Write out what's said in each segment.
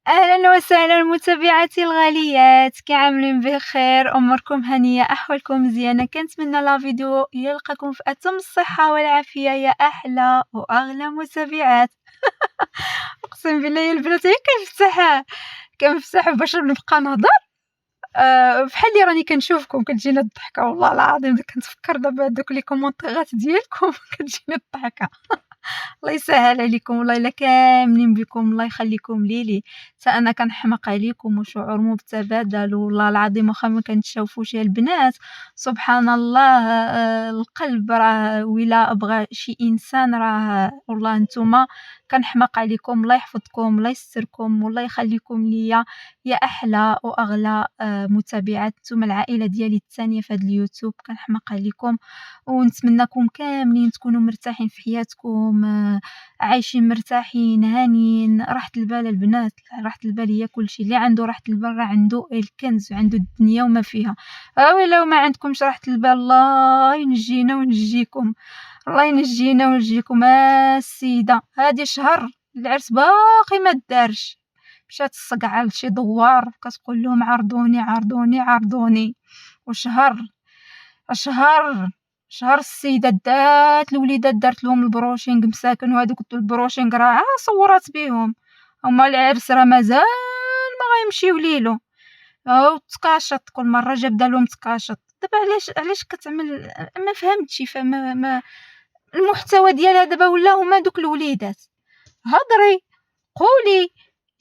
أهلا وسهلا متابعاتي الغاليات، كي عاملين بخير؟ أموركم هانية؟ أحوالكم مزيانة؟ كنتمنى لا فيديو يلقاكم في أتم الصحة والعافية يا أحلى وأغلى متابعات. أقسم بالله يا البنات غير كنفتح باش نبقى نهضر. بحال اللي راني كنشوفكم كتجينا الضحكة، والله العظيم كنتفكر دابا هادوك لي كومونطيغات ديالكم كتجيني الضحكة. الله يسهل عليكم، والله الا كاملين بكم، الله يخليكم لي حتى انا كنحماق عليكم وشعور متبادل، والله العظيم واخا ما كنتشوفوش يا البنات سبحان الله. القلب راه ولا بغى شي انسان راه والله نتوما كنحماق عليكم. الله يحفظكم، الله يستركم، والله يخليكم ليا يا احلى واغلى متابعات. نتوما العائله ديالي الثانيه في هذا اليوتيوب، كنحماق عليكم ونتمنىكم كاملين تكونوا مرتاحين في حياتكم، عايشين مرتاحين هانيين. راحة البال البنات، راحة البال هي كلشي. اللي عنده راحة البال راه عنده الكنز وعنده الدنيا وما فيها. ولا ما عندكمش راحة البال، الله ينجينا ونجيكم، الله ينجينا ونجيكم. السيدة هادي شهر العرس باقي ما دارش، مشات الصقعة لشي دوار كتقول لهم عرضوني عرضوني عرضوني. وشهر شهر السيدة دات الوليدات دارت لهم البروشينغ مساكن، وهذوك البروشينغ راه صورات بهم. هما العرس راه مازال ما غيمشيو ليلو، او تكاشط كل مره جاب دالهم تكاشط. دابا علاش كتعمل؟ ما فهمتش. فما ما المحتوى ديالها دابا ولا هما دوك الوليدات. هضري، قولي،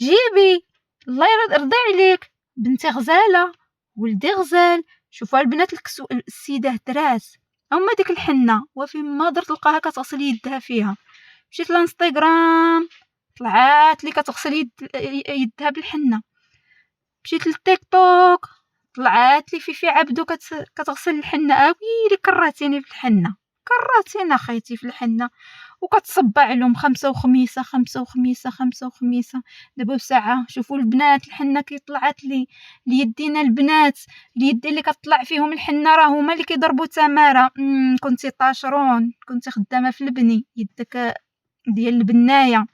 جيبي، الله يرضي عليك. بنتي غزاله، ولدي غزال. شوفوا البنات السيده هدرات هما ديك الحنه وفين ما درت تلقاها كتغسل يدها فيها. مشيت للانستغرام طلعات لي كتغسل يدها بالحنه. مشيت للتيك توك طلعات لي في عبدو كتغسل الحنه. ويلي كرهتيني في الحنه، كرهتينا خيتي في الحنه. وكتصبع لهم خمسة وخميسة خمسة وخميسة خمسة وخميسة. دابا بساعة شوفوا البنات الحنة كي طلعت لي ليدينا البنات، اليدين اللي كتطلع فيهم الحنة راه هما اللي كيضربوا تمارة. كنتي طاشرون، كنتي خدامة في البني، يدك ديال البناية.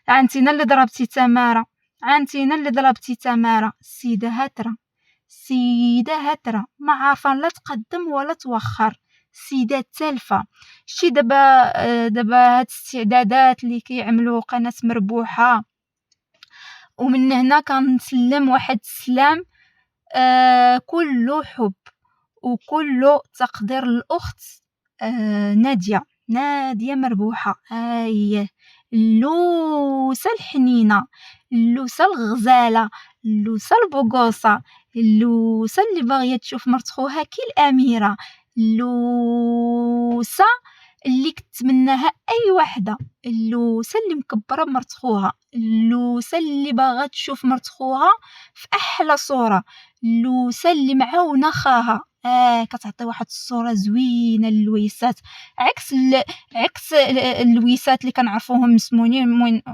عنتينا اللي ضربتي تمارة، عنتينا اللي ضربتي تمارة. السيدة هاترة، السيدة هاترة ما عارفة لا تقدم ولا توخر. السيدة تالفة. شتي دابا هاد الاستعدادات اللي كيعملوا قناة مربوحة، ومن هنا كنسلم واحد السلام كله حب وكله تقدير الأخت نادية مربوحة. هاي اللوسة الحنينة، اللوسة الغزالة، اللوسة البقوصة، اللوسة اللي باغية تشوف مرت خوها كي الأميرة، اللوسة اللي كتمناها أي وحدة، اللوسة اللي مكبرة بمرت خوها، اللوسة اللي باغا تشوف مرت خوها في أحلى صورة، اللوسة اللي معاونة خاها. كتعطي واحد الصورة زوينة للويسات، عكس الويسات اللي كنعرفوهم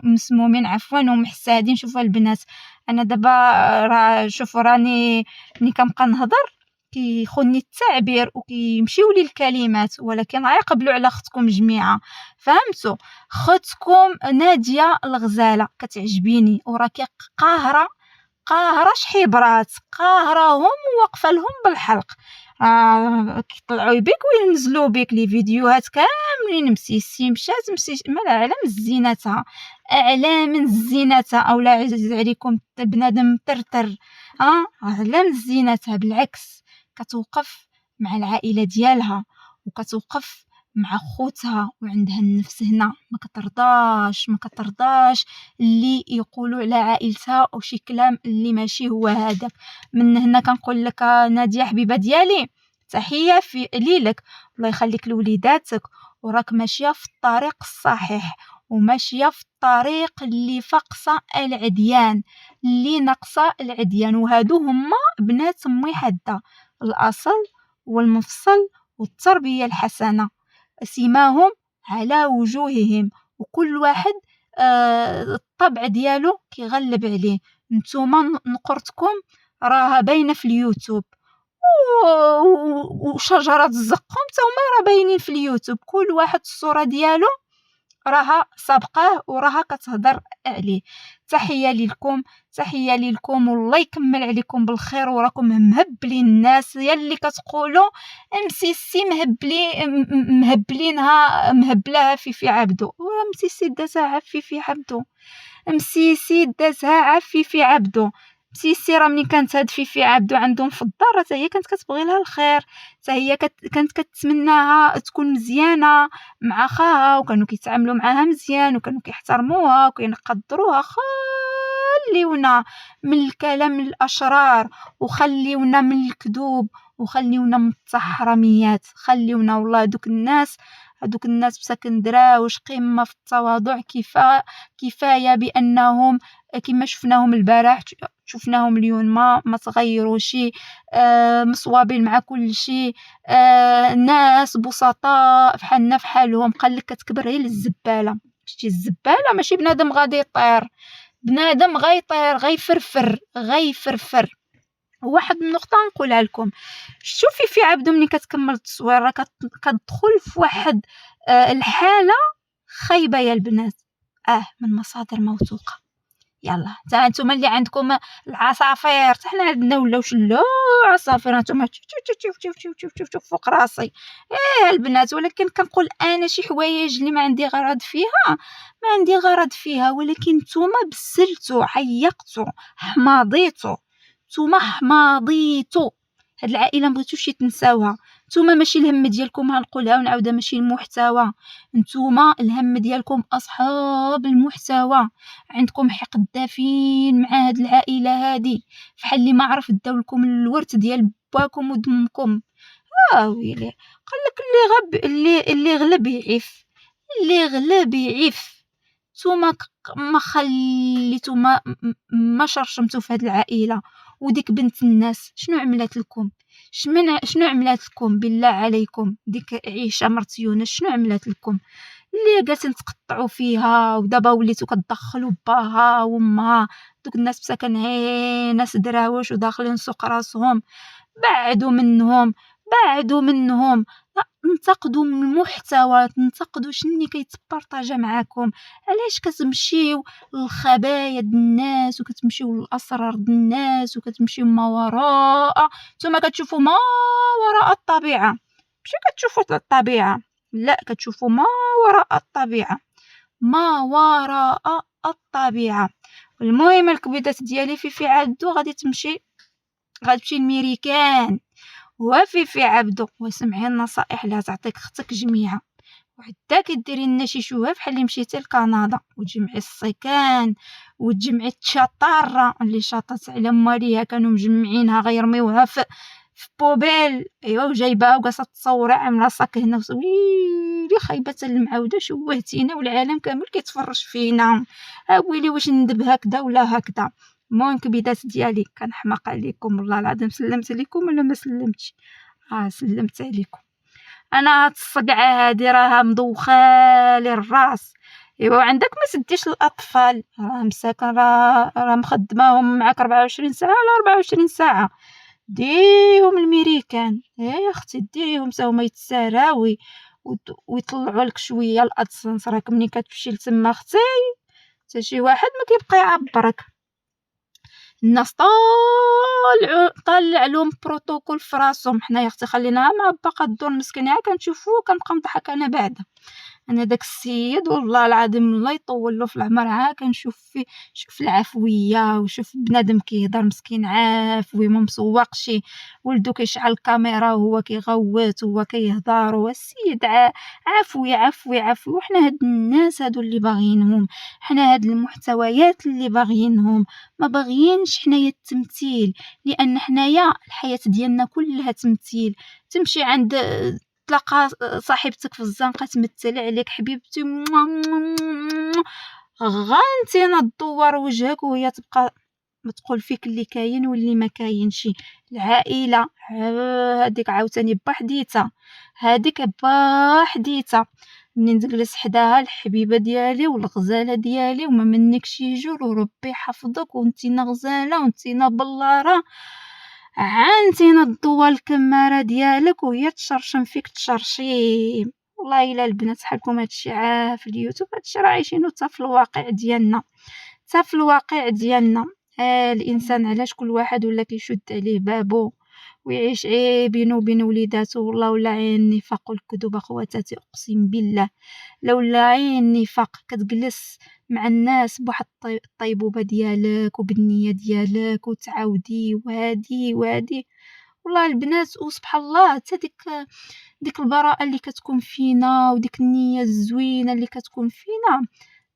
مسمومين عفوا ومحسادين. شوفوا البنات، انا دابا راه شوفوا راني ملي كنبقى نهضر كيخوني التعبير وكيمشيو لي الكلمات، ولكن غيقبلوا على اختكم جميعا. فهمتوا؟ اختكم نادية الغزالة كتعجبيني، وراكي قاهرة شحيبرات، قاهرهم واقفه لهم بالحلق. كيطلعوا بك وينزلوا بك لي فيديوهات كاملين مسيسي مشات ما اعلى من زينتها، اعلى من زينتها. اولا عزيز عليكم بنادم ترتر، اعلى من زينتها. بالعكس كتوقف مع العائله ديالها وكتوقف مع خوتها وعندها النفس هنا. ما كترضاش اللي يقولوا على عائلتها او شي كلام اللي ماشي هو هذاك. من هنا كنقول لك نادية حبيبه ديالي، تحيه في ليلك، الله يخليك لوليداتك، وراك ماشيه في الطريق الصحيح وماشيه في الطريق اللي فقصه العديان، اللي نقصه العديان. وهادو هما بنات امي حده، الاصل والمفصل والتربيه الحسنه، سيماهم على وجوههم، وكل واحد الطبع ديالو كيغلب عليه. نتوما نقرتكم راها باينه في اليوتيوب، وشجرات الزقوم حتى هما راه باينين في اليوتيوب. كل واحد الصوره ديالو راها سابقاه وراها كتهضر عليه. تحية ليكم والله يكمل عليكم بالخير، وراكم مهبلين الناس يلي كتقولوا مسيسي مهبلاها في عبدو، ومسيسي دازها عفي عبدو، مسيسي دازها عفي عبدو. مسيسي راه ملي كانت هاد في عبدو عندهم في الدار حتى هي كانت كتبغي لها الخير، حتى هي كانت كتمناها تكون مزيانه مع خاها، وكانوا كيتعاملوا معاها مزيان، وكانوا كيحترموها وكيقدروها. خليونا من الكلام الاشرار، وخليونا من الكذوب، وخليونا من التحرميات، خليونا والله هذوك الناس بسكن دراوش قمه في التواضع. كفايه بانهم كما شفناهم البارح شفناهم اليوم ما تغيروا شيء، مصوابين مع كل شيء، ناس بسطاء بحالنا بحالهم. قال لك كتكبر غير الزباله، شتي الزباله ماشي بنادم غادي يطير، بنادم غيطير غيفرفر. واحد النقطه نقولها لكم، شوفي في عبدو ملي كتكمل التصوير راه كتدخل في واحد الحاله خايبه يا البنات، من مصادر موثوقه. يلا تا نتوما اللي عندكم العصافير، حنا عندنا ولاو لا عصافير، نتوما شوف فوق راسي البنات. ولكن كنقول انا شي حوايج اللي ما عندي غرض فيها، ولكن نتوما بسلتو، عيقتو، حماضيتو. هاد العائله مبغيتوش تنساوها. نتوما ماشي الهم ديالكم، غنقولها ونعاودها، ماشي المحتوى، نتوما الهم ديالكم اصحاب المحتوى. عندكم حقد دافين مع هاد العائله هادي، فحال اللي ما عرف داو لكم الورث ديال باكم ودمكم. ويلي قالك اللي غلب يعف. نتوما ما خليتو ما شرشمتو في هاد العائله. وديك بنت الناس شنو عملت لكم؟ شنو عملت لكم بالله عليكم؟ ديك عيشه مرت يونس شنو عملت لكم اللي جالسين تقطعوا فيها، ودابا وليتو كتدخلوا باها وامها؟ دوك الناس بسكن هي ناس دراوش وداخلين سوق راسهم. بعدوا منهم. انتقدوا من المحتوى، انتقدوا شنو كيتبارطاجا معاكم. علاش كتمشيو للخبايا د الناس، وكتمشيو للاسرار د الناس، وكتمشيو ما وراء. نتوما كتشوفوا ما وراء الطبيعه، ماشي كتشوفوا الطبيعه، لا كتشوفوا ما وراء الطبيعه. المهم الكبيدات ديالي في عبدو غادي تمشي لميريكان، وفي عبدو وسمعي النصائح اللي تعطيك اختك جميعه. وحتى كديري لنا شي شوهه بحال اللي مشيتي لكندا وتجمعي الصيكان وتجمعي الشطاره اللي شاطت على ماليها، كانوا مجمعينها غيرميوها في بوبيل، وجايباها وقاصه تصورها عامله صاك هنا. ويلي خايبه المعاوده، شوهتينا والعالم كامل كيتفرج فينا. ويلي واش ندب هكذا ولا هكذا. المهم كبيدات ديالي كنحماق عليكم والله العظيم. سلمت عليكم ولا ما سلمتش؟ سلمت عليكم. انا هاد الصقعه هادي راها مدوخه لي الراس. عندك ما سديش الاطفال، راه مساكن، راه مخدماهم معاك 24 ساعه على 24 ساعه. ديهم الميريكان يا اختي، ديهم هما يتساراوي ويطلعوا لك شويه الادسنس. راك ملي كتمشي لتما اختي حتى شي واحد ما كيبقى يعبرك. الناس طالع لهم بروتوكول في راسهم. حنايا اختي خليناها مع باقا الدور مسكينه، كنشوفوه كنبقى نضحك انا بعدا. انا داك السيد والله العظيم الله يطول له في العمر، كنشوف فيه شوف العفويه، وشوف بنادم كيهضر مسكين عافوي ما مسوقش، ولدو كيشعل الكاميرا وهو كيغوت وهو كيهضر، هو السيد عفوي. وحنا هاد الناس هادو اللي باغيينهم، حنا هاد المحتويات اللي باغيينهم. ما باغيينش حنايا التمثيل، لان حنايا الحياه ديالنا كلها تمثيل. تمشي عند تلقى صاحبتك في الزنقه تمثل عليك حبيبتي، غانتي نضور وجهك وهي تبقى تقول فيك اللي كاين واللي ما كاينش. العائله هذيك عاوتاني بحديتها. منين نجلس حداها الحبيبه ديالي والغزاله ديالي وما منكش يجور، وربي يحفظك وانتينا غزاله وانتينا بلاره، عنتينا الضوى الكماره ديالك وهي تشرشم فيك تشرشيم. والله الا البنات حالكم هادشي في اليوتيوب، هادشي راه عايشينو حتى في الواقع ديالنا، حتى في الواقع ديالنا الانسان علاش كل واحد ولا كيشد عليه بابو ويعيش بينه وبين وليداتو، والله ولا عين النفاق والكذوب اخواتاتي، اقسم بالله لولا عين النفاق كتجلس مع الناس بواحد الطيبوبه ديالك وبالنيه ديالك وتعاودي وهادي وهادي، والله البنات وسبحان الله حتى ديك البراءه اللي كتكون فينا وديك النيه الزوينه اللي كتكون فينا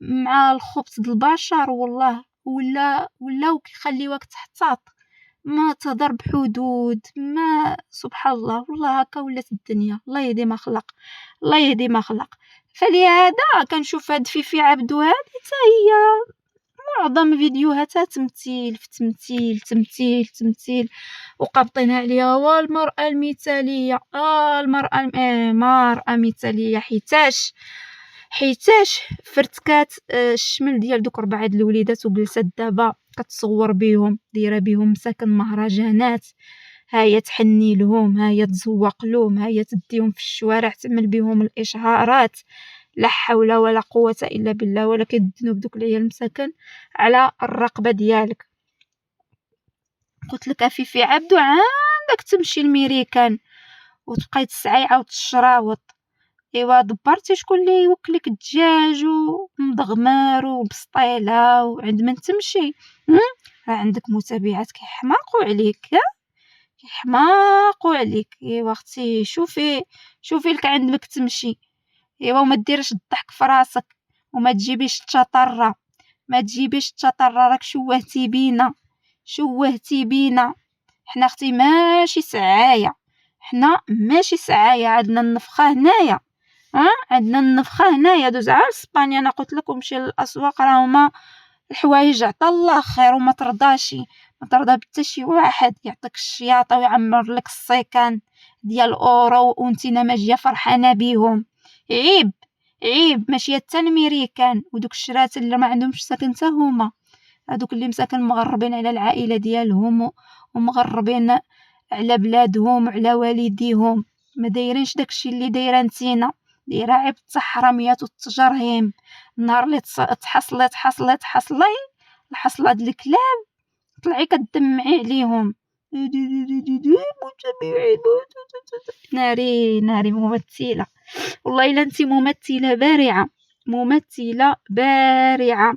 مع الخبط د البشر، والله ولاو كيخليوك تحتاط، ما تهضر بحدود، ما سبحان الله، والله هكا ولات الدنيا. الله يهدي ما خلق، الله يهدي ما خلق. فلهذا كنشوف هاد فيفي عبدو هادي حتى هي معظم فيديوهاتها تمثيل في تمثيل تمثيل تمثيل، وقابطينها عليها والمرأة المثالية، المرأة مرأة مثالية، حيتاش فرتكات الشمل ديال دوك 4 د الوليدات وجلسات دابا كتصور بيهم، دايره بيهم مساكن مهرجانات، ها هي تحني لهم، ها هي تزوق لهم، ها هي تديهم في الشوارع تعمل بيهم الاشهارات، لا حول ولا قوه الا بالله، ولا كيدنوا بدوك العيال مساكن على الرقبه ديالك. قلت لك افيفي عبدو عندك تمشي الميريكان وتبقاي تسعي عاود تشراوط، ايوا دبرتي شكون اللي يوكلك الدجاج ومضغمر وبسطيله وعند من تمشي، راه عندك متابعات كيحماقوا عليك، كيحماقوا عليك. ايوا اختي شوفي لك عند مك تمشي، ايوا وما ديرش الضحك في راسك، وما تجيبيش التطره، ما تجيبيش التطره، راك شوهتي بينا. حنا اختي ماشي سعايه، حنا ماشي سعايه، عندنا النفخه هنايا، عندنا النفخه هنايا. دوز على اسبانيا، انا قلت لكم مشي للاسواق راه هما الحوايج عطا الله خير، وما ترضى بتا شي واحد يعطيك الشياطه ويعمر لك السيكان ديال اورو وانتينا ما جايه فرحانه بيهم. عيب ماشي حتى الميريكان ودوك الشرات اللي ما عندهمش ساكن حتى هما، هذوك اللي مساكن مغربين على العائله ديالهم ومغربين على بلادهم وعلى والديهم، ما دايرينش داكشي اللي دايره نتينا، دايره عيب التحرميات والتجرهم. النهار اللي تحصلي الحصله د الكلاب طلعي كدمعي عليهم. ناري ممثله، والله الا انت ممثله بارعه.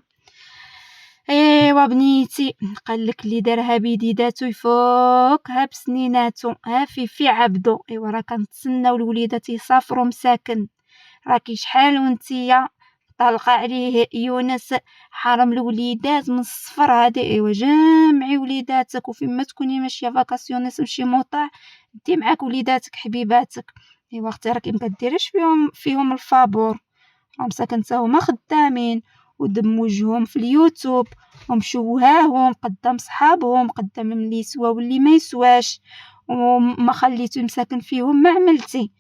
ايوا بنيتي، قالك اللي دارها بيديداتو يفوكها بسنيناتو، ها في عبدو. ايوا راه كنتسناو الوليدات يسافروا مساكن، راكي شحال وانتيا طالقه عليه يونس حرم الوليدات من الصفر هادي. ايوا جامعي وليداتك، وفين ما تكوني ماشيه فاكاسيونيس مشي موطع، دي معاك وليداتك حبيباتك. ايوا اختي راكي ما كديريش فيهم الفابور، راهم مساكن حتى هما خدامين ودم وجههم في اليوتيوب ومشوهاهم قدام صحابهم، قدام اللي يسوا واللي ما يسواش، وما خليتو مساكن فيهم ما عملتي.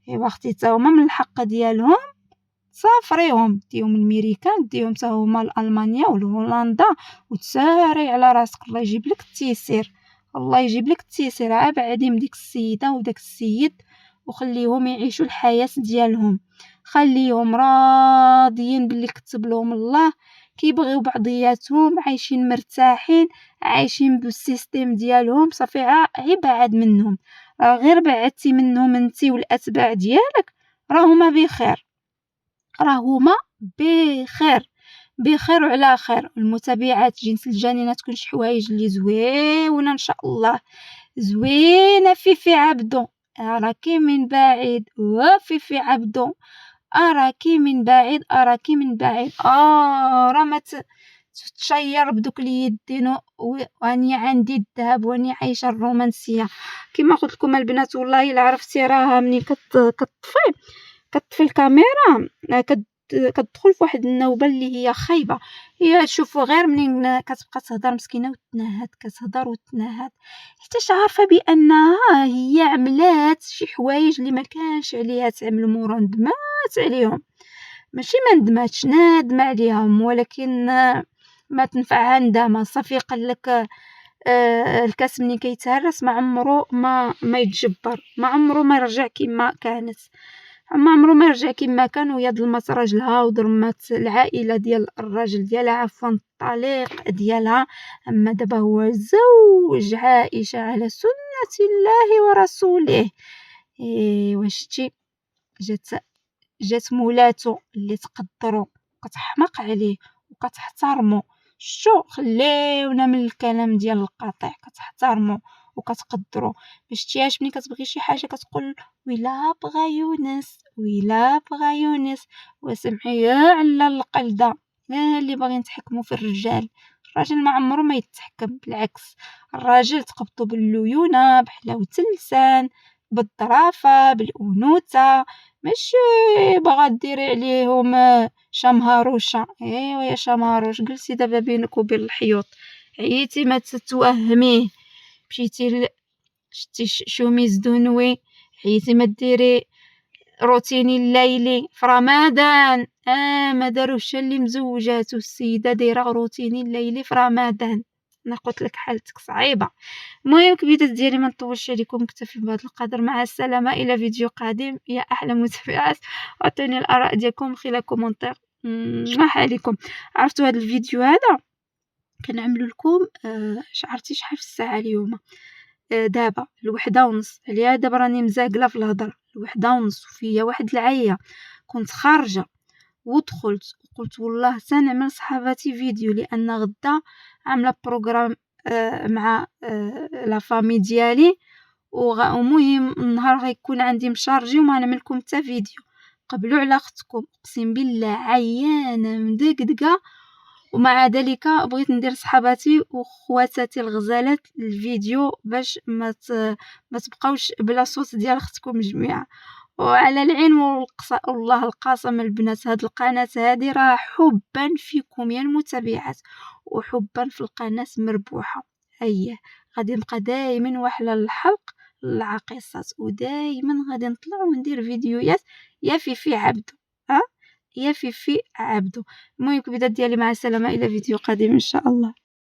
ايوا اختي حتى هما من الحق ديالهم سافريهم، ديهم الميريكان، ديهم حتى هما لالمانيا ولهولندا، وتساري على راسك. الله يجيب لك التيسير، الله يجيب لك التيسير. عابعدي من ديك السيده وداك السيد وخليهم يعيشوا الحياه ديالهم، خليهم راضيين باللي كتب لهم الله، كيبغيو بعضياتهم، عايشين مرتاحين، عايشين بالسيستم ديالهم. صافي بعد منهم، غير بعدتي منهم انتي والاتباع ديالك راهما بخير وعلى خير. المتابعات جنس الجنينه تكون شي حوايج اللي زوينه ان شاء الله، زوينه. في عبدو راكي من بعيد، وفي عبدو اراكي من بعيد راه ما تشير بدوك اليدين، واني عندي الذهب واني عايشه الرومانسيه. كما قلت لكم البنات، والله الا عرفتي راها منين كتطفي الكاميرا كتدخل في واحد النوبه اللي هي خايبه. هي تشوفوا غير منين كتبقى تهضر مسكينه وتنهد، كتهضر وتنهد، حتى عارفه بانها هي عملات شي حوايج اللي ما كانش عليها تعمل، مورا ندمات عليهم، ماشي ما ندماتش، نادمه عليهم، ولكن ما تنفعها ندامه. صافي قال لك الكاس ملي كيتهرس ما عمره ما يتجبر، ما عمره ما يرجع كما كانت. ما عمرو ما رجع كما كان، وهي ظلمات راجلها وظلمات العائله ديال الراجل ديالها، عفوا الطليق ديالها. اما دابا هو زوج عائشه على سنه الله ورسوله. واش شتي؟ جات مولاتو اللي تقدرو وكتحماق عليه وكتحترمو. شتو؟ خليونا من الكلام ديال القطيع، كتحترمو وكتقدرو. باش تياش ملي كتبغي شي حاجه كتقول ويلا بغا يونس، ويلا بغا يونس. وسمحي يا على القلده اللي باغي نتحكموا في الرجال. الراجل ما عمرو ما يتحكم، بالعكس الراجل تقبطو بالليونه بحلاوه اللسان، بالظرافه، بالانوثه. ماشي باغا ديري عليهم شمهروشه. ايوا يا شمهروش، جلسي دابا بينك وبين الحيوط، عييتي ما تتوهميه. مشيتي شتي شوميز دونوي، عييتي ما ديري روتيني الليلي في رمضان. ما داروش اللي مزوجات والسيده دايره روتيني الليلي في رمضان. انا قلت لك حالتك صعيبه. المهم كبيدات ديالي ما نطولش عليكم، نكتفي بهذا القدر. مع السلامه الى فيديو قادم يا احلى متابعات. عطوني الاراء ديالكم خلال كومونتير. ما حالكم؟ عرفتوا هذا الفيديو هذا كنعملو لكم عرفتي شحال في الساعه اليوم؟ دابا 1:30 عليا. دابا راني مزاقله في الهضر 1:30 وفيا واحد العيه. كنت خارجه ودخلت وقلت والله سنعمل صحاباتي فيديو، لان غدا عامله بروغرام مع لا فامي ديالي، ومهم النهار غيكون عندي مشارجي وما نعمل لكم حتى فيديو. قبلوا على اختكم، اقسم بالله عيانه مدقدقه، ومع ذلك بغيت ندير صحاباتي وخواتاتي الغزالات الفيديو باش ما تبقاوش بلا صوت ديال اختكم جميعا. وعلى العين والله القاسم البنات، هاد القناه هادي راه حبا فيكم يا المتابعات، وحبا في القناه مربوحه. اييه غادي نبقى دائما واحله الحلق العقيصات، ودائما غادي نطلع وندير فيديوهات يا فيفي عبدو. يا فيفي عبدو. المهم كبيدات ديالي، مع السلامه الى فيديو قادم ان شاء الله.